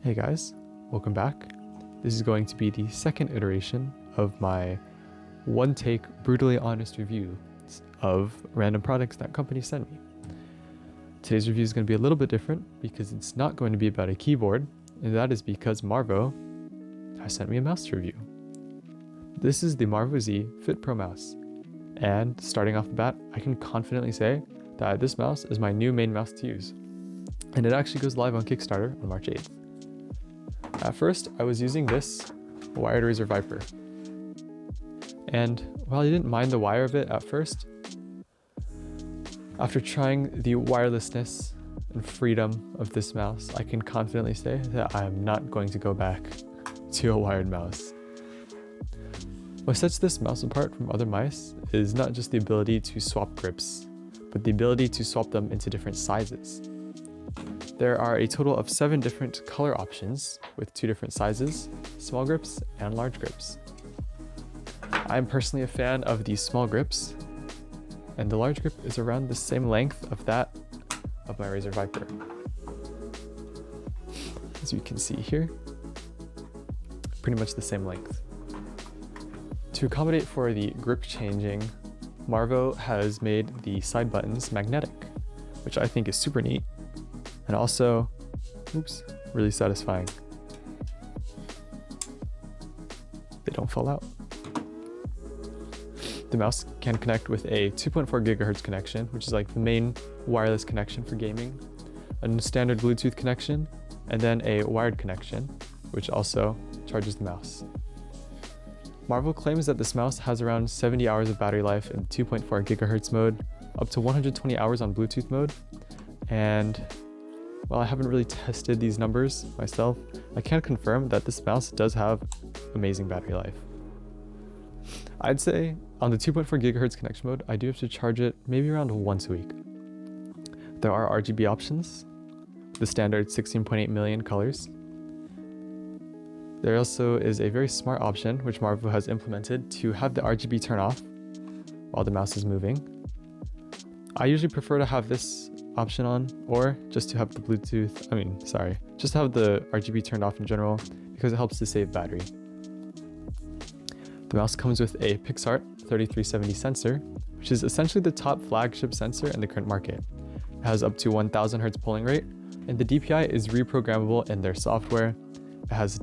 Hey guys, welcome back. This is going to be the second iteration of my one-take, brutally honest review of random products that companies send me. Today's review is going to be a little bit different because it's not going to be about a keyboard, and that is because MARVO has sent me a mouse to review. This is the MARVO Z Fit Pro mouse, and starting off the bat, I can confidently say that this mouse is my new main mouse to use, and it actually goes live on Kickstarter on March 8th. At first, I was using this wired Razer Viper, and while I didn't mind the wire of it at first, after trying the wirelessness and freedom of this mouse, I can confidently say that I am not going to go back to a wired mouse. What sets this mouse apart from other mice is not just the ability to swap grips, but the ability to swap them into different sizes. There are a total of 7 different color options with 2 different sizes, small grips and large grips. I am personally a fan of the small grips, and the large grip is around the same length of that of my Razer Viper. As you can see here, pretty much the same length. To accommodate for the grip changing, MARVO has made the side buttons magnetic, which I think is super neat. And also, really satisfying. They don't fall out. The mouse can connect with a 2.4 gigahertz connection, which is like the main wireless connection for gaming, a standard Bluetooth connection, and then a wired connection, which also charges the mouse. MARVO claims that this mouse has around 70 hours of battery life in 2.4 gigahertz mode, up to 120 hours on Bluetooth mode, and while I haven't really tested these numbers myself, I can confirm that this mouse does have amazing battery life. I'd say on the 2.4 gigahertz connection mode, I do have to charge it maybe around once a week. There are RGB options, the standard 16.8 million colors. There also is a very smart option, which MARVO has implemented, to have the RGB turn off while the mouse is moving. I usually prefer to have this option on, or just to have the just have the RGB turned off in general because it helps to save battery. The mouse comes with a Pixart 3370 sensor, which is essentially the top flagship sensor in the current market. It has up to 1000 Hz polling rate, and the DPI is reprogrammable in their software. It has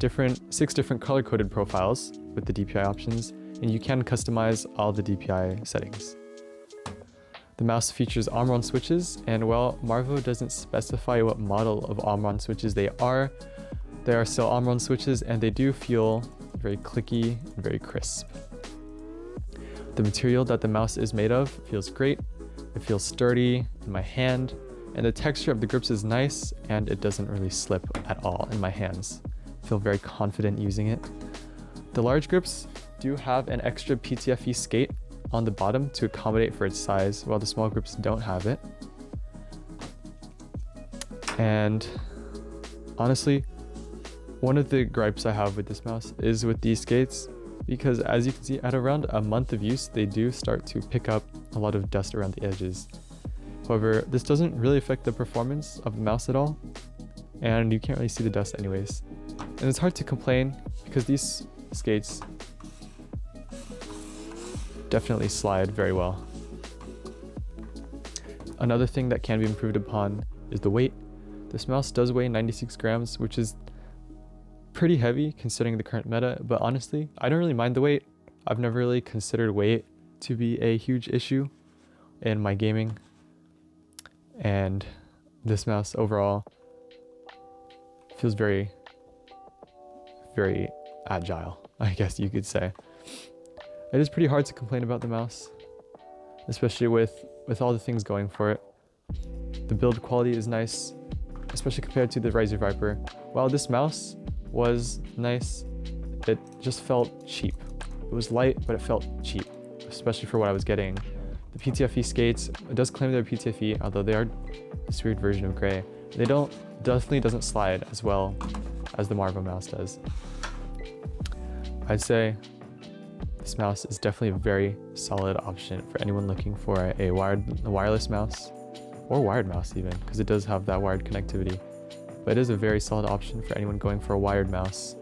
6 different color-coded profiles with the DPI options, and you can customize all the DPI settings. The mouse features Omron switches, and while MARVO doesn't specify what model of Omron switches they are still Omron switches, and they do feel very clicky and very crisp. The material that the mouse is made of feels great. It feels sturdy in my hand, and the texture of the grips is nice, and it doesn't really slip at all in my hands. I feel very confident using it. The large grips do have an extra PTFE skate on the bottom to accommodate for its size, while the small grips don't have it. And honestly, one of the gripes I have with this mouse is with these skates, because as you can see, at around a month of use, they do start to pick up a lot of dust around the edges. However, this doesn't really affect the performance of the mouse at all, and you can't really see the dust anyways. And it's hard to complain because these skates definitely slide very well. Another thing that can be improved upon is the weight. This mouse does weigh 96 grams, which is pretty heavy considering the current meta, but honestly, I don't really mind the weight. I've never really considered weight to be a huge issue in my gaming, and this mouse overall feels very, very agile, I guess you could say. It is pretty hard to complain about the mouse, especially with all the things going for it. The build quality is nice, especially compared to the Razer Viper. While this mouse was nice, it just felt cheap. It was light, but it felt cheap, especially for what I was getting. The PTFE skates, it does claim they're PTFE, although they are this weird version of gray. Definitely doesn't slide as well as the MARVO mouse does. I'd say this mouse is definitely a very solid option for anyone looking for a wireless mouse, or wired mouse even, because it does have that wired connectivity. but it is a very solid option for anyone going for a wired mouse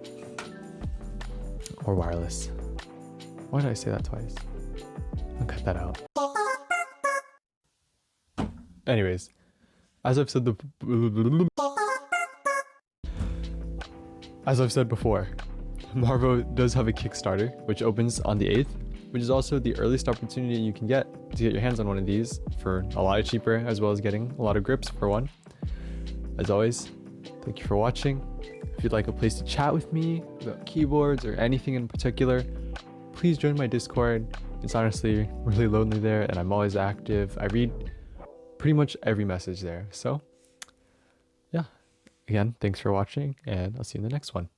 or wireless. Why did I say that twice? I'll cut that out. Anyways, as I've said before, MARVO does have a Kickstarter, which opens on the 8th, which is also the earliest opportunity you can get to get your hands on one of these for a lot cheaper, as well as getting a lot of grips for one. As always, thank you for watching. If you'd like a place to chat with me about keyboards or anything in particular, please join my Discord. It's honestly really lonely there, and I'm always active. I read pretty much every message there. So yeah, again, thanks for watching, and I'll see you in the next one.